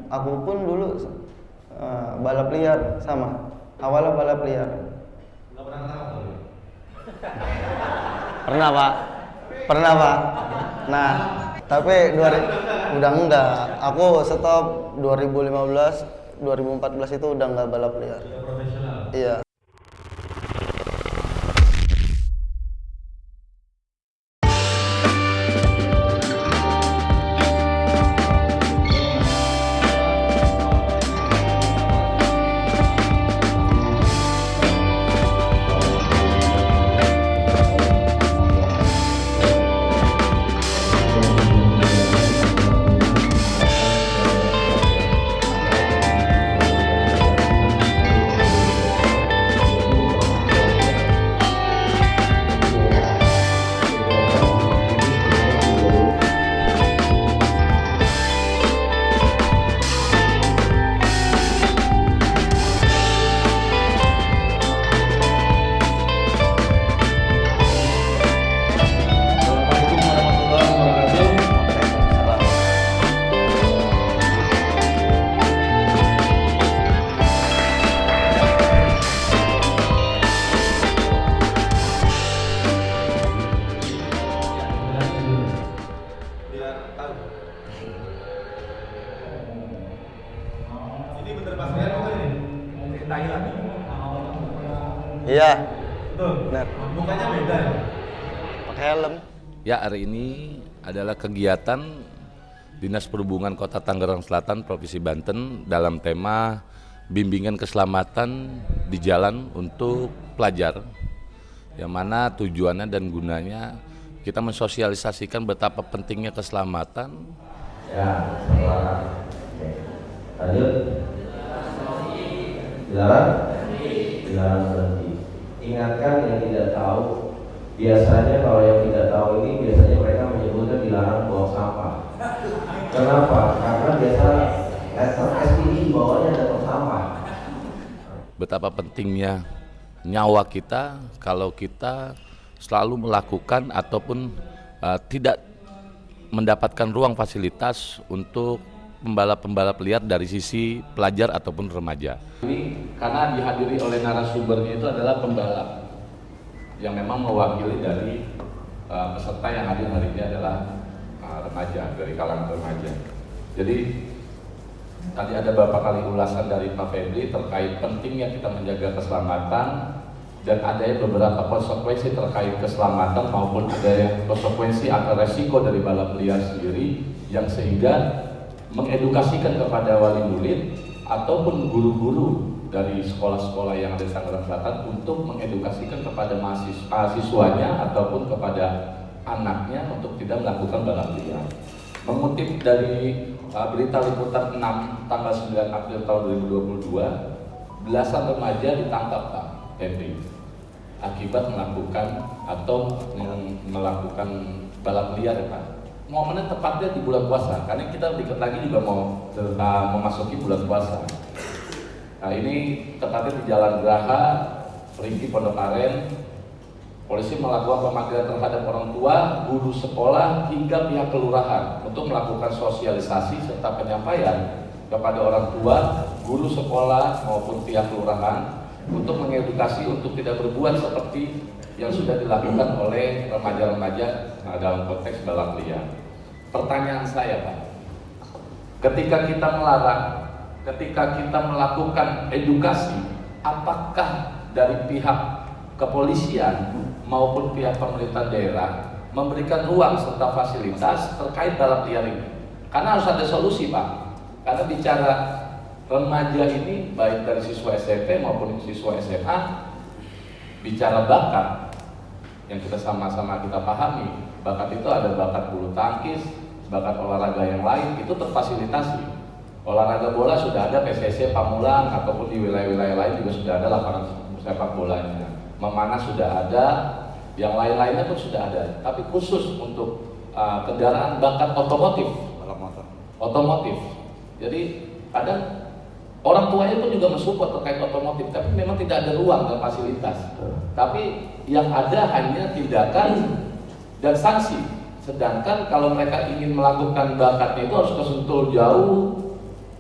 aku pun dulu balap liar sama. Awalnya balap liar. Nggak pernah ketangkap tuh? Pernah Pak. Pernah Pak. Nah, tapi udah enggak. Aku stop 2015, 2014 itu udah enggak balap liar. Sudah profesional? Iya. Assalamualaikum warahmatullahi wabarakatuh. Biar tahu. Ini bener Mas Rian bukan ini? Thailand. Iya, Betul. benar. Mukanya beda ya? Pakai helm. Ya, hari ini adalah kegiatan Dinas Perhubungan Kota Tangerang Selatan Provinsi Banten dalam tema bimbingan keselamatan di jalan untuk pelajar, yang mana tujuannya dan gunanya kita mensosialisasikan betapa pentingnya keselamatan. Ya, setelah lanjut. Dilarang? Dilarang berhenti. Ingatkan yang tidak tahu. Biasanya kalau yang tidak tahu ini biasanya mereka menyebutnya dilarang buang sampah. Kenapa? Karena biasa SPI bawahnya ada tong sampah. Betapa pentingnya nyawa kita kalau kita selalu melakukan ataupun tidak mendapatkan ruang fasilitas untuk pembalap-pembalap liar dari sisi pelajar ataupun remaja. Ini karena dihadiri oleh narasumbernya itu adalah pembalap yang memang mewakili dari peserta yang hadir hari ini adalah remaja, dari kalangan remaja. Jadi tadi ada beberapa kali ulasan dari Pak Febri terkait pentingnya kita menjaga keselamatan dan adanya beberapa konsekuensi terkait keselamatan maupun adanya konsekuensi atau resiko dari balap liar sendiri yang sehingga mengedukasikan kepada wali murid ataupun guru-guru dari sekolah-sekolah yang ada di Tangerang Selatan untuk mengedukasikan kepada mahasiswanya ataupun kepada anaknya untuk tidak melakukan balap liar. Mengutip dari berita liputan 6 tanggal 9 April tahun 2022, belasan remaja ditangkap Pak Henry akibat melakukan balap liar Pak. Momennya tepatnya di bulan puasa, karena kita dikit lagi juga mau memasuki bulan puasa. Nah ini tepatnya di Jalan Geraha, Peringgi Pondok Aren, polisi melakukan pemanggilan terhadap orang tua, guru sekolah, hingga pihak kelurahan untuk melakukan sosialisasi serta penyampaian kepada orang tua, guru sekolah maupun pihak kelurahan untuk mengedukasi untuk tidak berbuat seperti yang sudah dilakukan oleh remaja-remaja dalam konteks balap liar. Pertanyaan saya Pak, ketika kita melarang, ketika kita melakukan edukasi, apakah dari pihak kepolisian maupun pihak pemerintah daerah memberikan ruang serta fasilitas terkait balap liar ini? Karena harus ada solusi Pak, karena bicara remaja ini baik dari siswa SMP maupun siswa SMA, bicara bakat yang kita sama-sama kita pahami, bakat itu ada bakat bulu tangkis, bakat olahraga yang lain itu terfasilitasi. Olahraga bola sudah ada PSSI Pamulang ataupun di wilayah-wilayah lain juga sudah ada lapangan sepak bolanya. Memanah sudah ada, yang lain-lainnya pun sudah ada. Tapi khusus untuk kendaraan bakat otomotif, otomotif. Jadi kadang orang tuanya pun juga mensupport terkait otomotif, tapi memang tidak ada ruang dan fasilitas. Tapi yang ada hanya tindakan dan sanksi. Sedangkan kalau mereka ingin melakukan bakatnya itu harus ke Sentul jauh,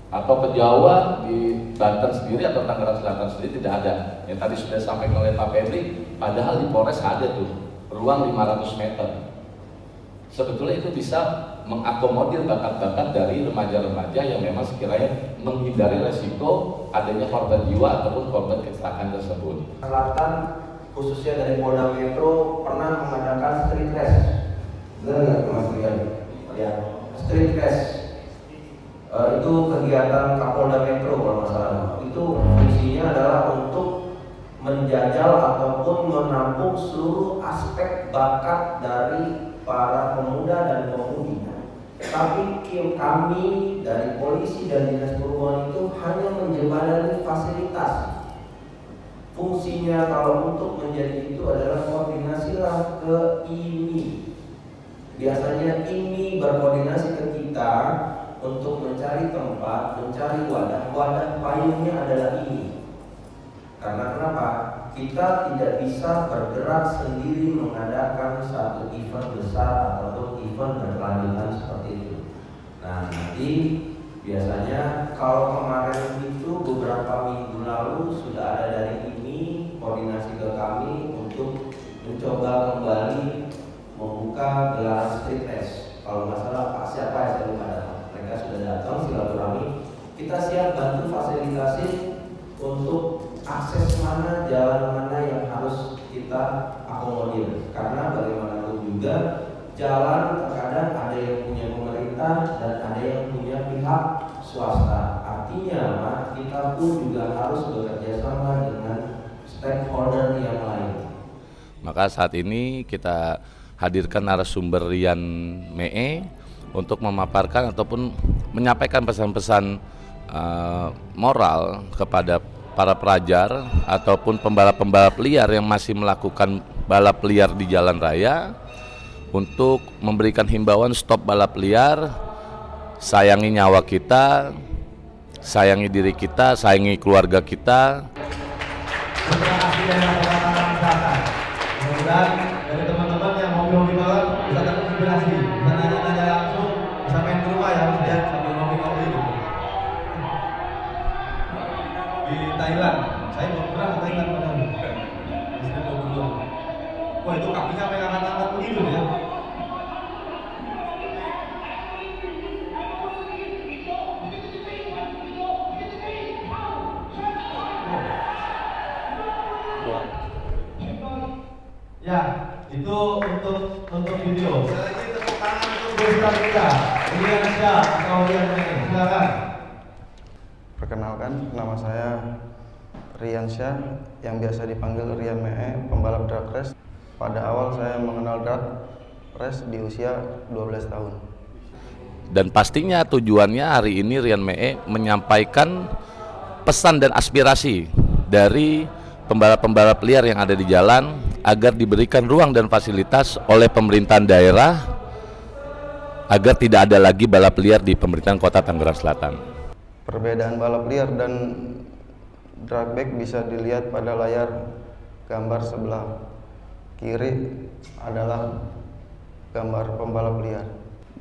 atau Atau ke Jawa di Banten sendiri atau Tangerang Selatan sendiri tidak ada. Yang tadi sudah disampaikan oleh Pak Febri, padahal di Polres ada tuh ruang 500 meter. Sebetulnya itu bisa mengakomodir bakat-bakat dari remaja-remaja yang memang sekiranya menghindari resiko adanya korban jiwa ataupun korban kecelakaan tersebut. Selatan khususnya dari Polda Metro pernah mengadakan street race. Benar nggak Mas Rian? Ya, street race. Itu kegiatan Kapolda Metro kalau nggak salah. Itu fungsinya adalah untuk menjajal ataupun menampung seluruh aspek bakat dari para pemuda dan pemudi. Tapi kami dari polisi dan dinas perhubungan itu hanya menjembatani fasilitas. Fungsinya kalau untuk menjadi itu adalah koordinasilah ke IMI. Biasanya IMI berkoordinasi ke kita untuk mencari tempat, mencari wadah. Wadah payungnya adalah IMI. Karena kenapa? Kita tidak bisa bergerak sendiri mengadakan satu event besar ataupun event berkelanjutan seperti itu. Nah, nanti biasanya kalau kemarin itu beberapa minggu lalu sudah ada dari ini koordinasi ke kami untuk mencoba kembali membuka gelaran street race. Kalau nggak salah Pak siapa ya saya lupa datang. Mereka sudah datang silaturahmi. Kita siap bantu fasilitasi untuk akses mana, jalan mana yang harus kita akomodir. Karena bagaimanapun juga jalan terkadang ada yang punya pemerintah dan ada yang punya pihak swasta. Artinya kita pun juga harus bekerja sama dengan stakeholder yang lain. Maka saat ini kita hadirkan narasumber Rian Mee untuk memaparkan ataupun menyampaikan pesan-pesan moral kepada para pelajar ataupun pembalap-pembalap liar yang masih melakukan balap liar di jalan raya untuk memberikan himbauan stop balap liar, sayangi nyawa kita, sayangi diri kita, sayangi keluarga kita. Terima kasih dari rekan-rekan selatan. Mudah-mudahan dari teman-teman yang hobi-hobi balap bisa terinspirasi, bisa nanya-nanya langsung, bisa main ke rumah ya Mas ya, sambil ngopi-ngopi gitu. Di Thailand, saya belum pernah ke Thailand padahal. Di sini 22. Wah itu kakinya sampai angkat-angkat begitu ya. Ya, itu untuk video. Sekali lagi tepuk tangan untuk Bunda kita, Rian Syah atau Rian Mee. Silakan. Perkenalkan, nama saya Rian Syah yang biasa dipanggil Rian Mee, pembalap drag race. Pada awal saya mengenal drag race di usia 12 tahun. Dan pastinya tujuannya hari ini Rian Mee menyampaikan pesan dan aspirasi dari pembalap-pembalap liar yang ada di jalan agar diberikan ruang dan fasilitas oleh pemerintahan daerah agar tidak ada lagi balap liar di pemerintahan Kota Tangerang Selatan. Perbedaan balap liar dan drag bike bisa dilihat pada layar gambar sebelah kiri adalah gambar pembalap liar.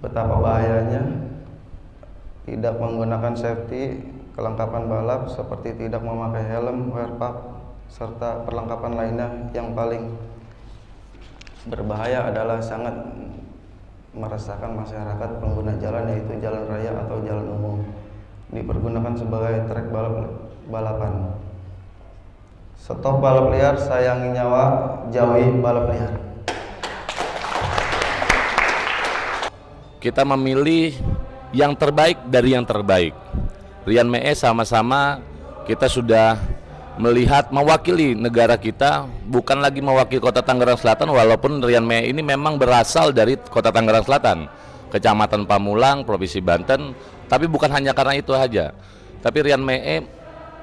Betapa bahayanya tidak menggunakan safety, kelengkapan balap seperti tidak memakai helm, wear pack, serta perlengkapan lainnya. Yang paling berbahaya adalah sangat meresahkan masyarakat pengguna jalan, yaitu jalan raya atau jalan umum dipergunakan sebagai trek balapan. Stop balap liar, sayangi nyawa, jauhi balap liar. Kita memilih yang terbaik dari yang terbaik. Rian Mee sama-sama kita sudah melihat mewakili negara kita, bukan lagi mewakili Kota Tangerang Selatan, walaupun Rian Mee ini memang berasal dari Kota Tangerang Selatan, Kecamatan Pamulang, Provinsi Banten, tapi bukan hanya karena itu saja. Tapi Rian Mee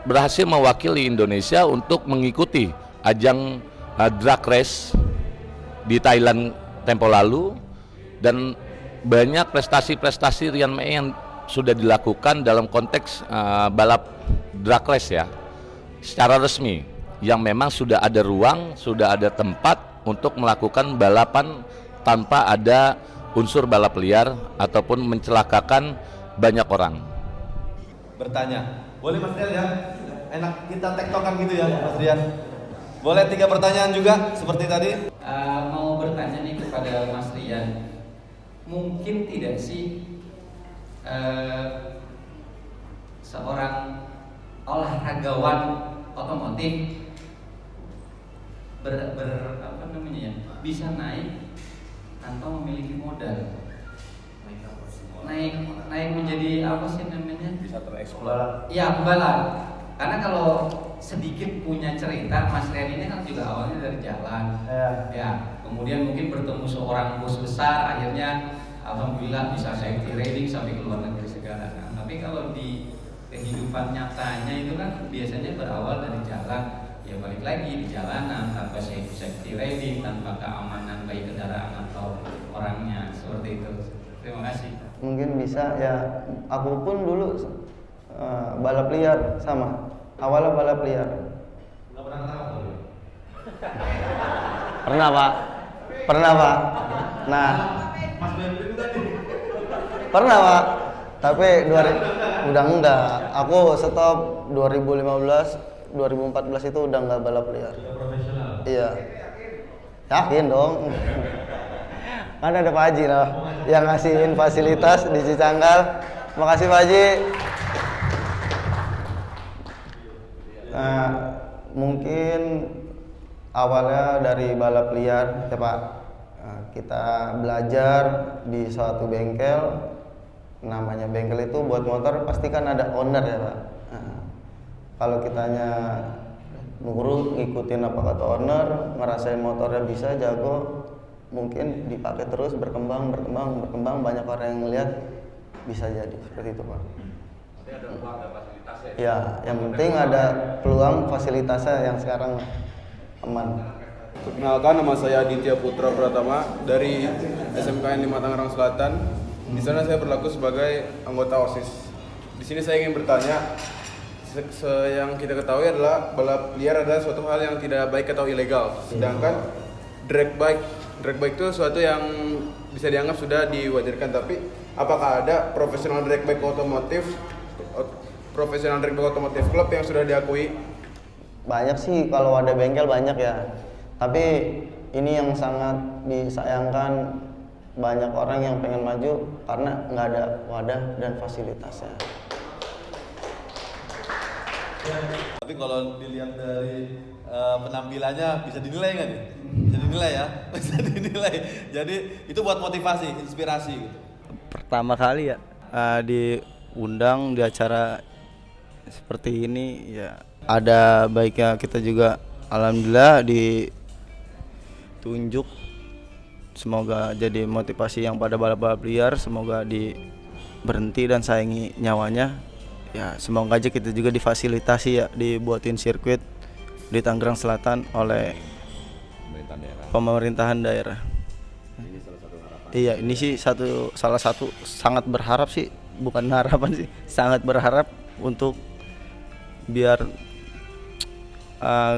berhasil mewakili Indonesia untuk mengikuti ajang drag race di Thailand tempo lalu, dan banyak prestasi-prestasi Rian Mee yang sudah dilakukan dalam konteks balap drag race ya, secara resmi, yang memang sudah ada ruang, sudah ada tempat untuk melakukan balapan tanpa ada unsur balap liar ataupun mencelakakan banyak orang. bertanya. Boleh Mas Rian ya? Enak kita tektokan gitu ya Mas Rian. Boleh 3 pertanyaan juga seperti tadi? Mau bertanya nih kepada Mas Rian, mungkin tidak sih seorang olahragawan otomotif bisa naik tanpa memiliki modal, naik menjadi apa sih namanya? Bisa tereksplor. Ya, pembalap. Karena kalau sedikit punya cerita, Mas Rian ini kan juga awalnya dari jalan. Ya, kemudian mungkin bertemu seorang bos besar, akhirnya alhamdulillah bisa safety riding sampai ke luar negeri segala. Nah, tapi kalau di kehidupan nyatanya itu kan biasanya berawal dari jalan, ya balik lagi di jalanan tanpa safety riding, tanpa keamanan baik kendaraan atau orangnya, seperti itu. Terima kasih. Mungkin bisa ya, aku pun dulu balap liar sama, awalnya balap liar. Nggak pernah ketangkap tuh? Pernah pak. Nah, Mas Bebri itu tadi. pernah pak. Tapi udah enggak. Aku stop 2015, 2014 itu udah enggak balap liar. Sudah profesional. Iya. Yakin dong. Kan ada Pak Haji loh yang ngasihin fasilitas di Cicanggal. Makasih Pak Haji. Nah, mungkin awalnya dari balap liar ya Pak. Nah, kita belajar di suatu bengkel. Namanya bengkel itu buat motor pasti kan ada owner ya Pak. Nah, kalau kitanya nurut ngikutin apa kata owner, ngerasain motornya bisa jago, mungkin dipakai terus berkembang banyak orang yang ngeliat, bisa jadi seperti itu Pak. Nanti ada peluang dan fasilitasnya. Ya, yang penting ada peluang fasilitasnya yang sekarang aman. Perkenalkan, nama saya Aditya Putra Pratama dari SMKN 5 Tangerang Selatan. Di sana saya berlaku sebagai anggota OSIS. Di sini saya ingin bertanya, yang kita ketahui adalah balap liar adalah suatu hal yang tidak baik atau ilegal. Sedangkan drag bike itu suatu yang bisa dianggap sudah diwajarkan. Tapi apakah ada profesional drag bike otomotif klub yang sudah diakui? Banyak sih, kalau ada bengkel banyak ya. Tapi ini yang sangat disayangkan, banyak orang yang pengen maju karena nggak ada wadah dan fasilitasnya. Tapi kalau dilihat dari penampilannya bisa dinilai nggak nih? Bisa dinilai ya, bisa dinilai. Jadi itu buat motivasi, inspirasi gitu. Pertama kali ya diundang di acara seperti ini ya, ada baiknya kita juga alhamdulillah ditunjuk. Semoga jadi motivasi yang pada balap-balap liar, semoga berhenti dan sayangi nyawanya. Ya, semoga aja kita juga difasilitasi ya, dibuatin sirkuit di Tangerang Selatan oleh pemerintahan daerah. Ini salah satu harapan. Iya, ini sih salah satu sangat berharap sih, bukan harapan sih, sangat berharap untuk biar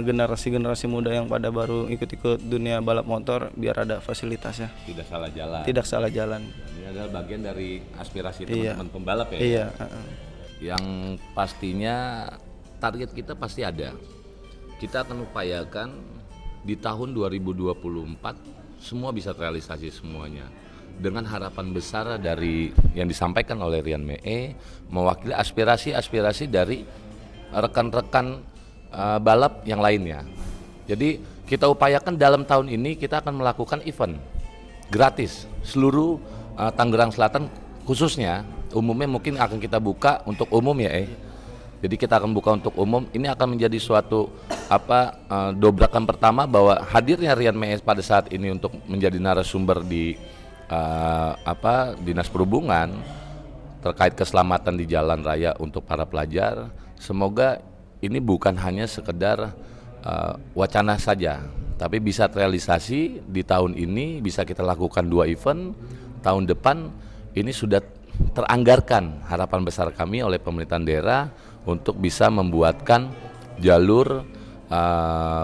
generasi muda yang pada baru ikut-ikut dunia balap motor biar ada fasilitasnya. Tidak salah jalan. Tidak salah jalan. Ini adalah bagian dari aspirasi Iya. teman-teman pembalap ya. Iya. Yang pastinya target kita pasti ada. Kita akan upayakan di tahun 2024 semua bisa terrealisasi semuanya. Dengan harapan besar dari yang disampaikan oleh Rian Mee, mewakili aspirasi dari rekan-rekan balap yang lainnya. Jadi kita upayakan dalam tahun ini kita akan melakukan event gratis seluruh Tangerang Selatan, khususnya umumnya mungkin akan kita buka untuk umum ya. Jadi kita akan buka untuk umum. Ini akan menjadi suatu dobrakan pertama bahwa hadirnya Rian Mee pada saat ini untuk menjadi narasumber di Dinas Perhubungan terkait keselamatan di jalan raya untuk para pelajar. Semoga ini bukan hanya sekedar wacana saja, tapi bisa terrealisasi di tahun ini. Bisa kita lakukan 2 event. Tahun depan ini sudah teranggarkan harapan besar kami oleh pemerintahan daerah untuk bisa membuatkan jalur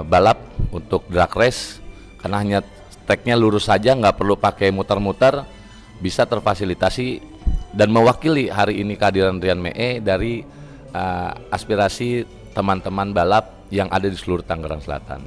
balap untuk drag race, karena hanya treknya lurus saja, nggak perlu pakai muter-muter, bisa terfasilitasi. Dan mewakili hari ini kehadiran Rian Mee dari aspirasi teman-teman balap yang ada di seluruh Tangerang Selatan.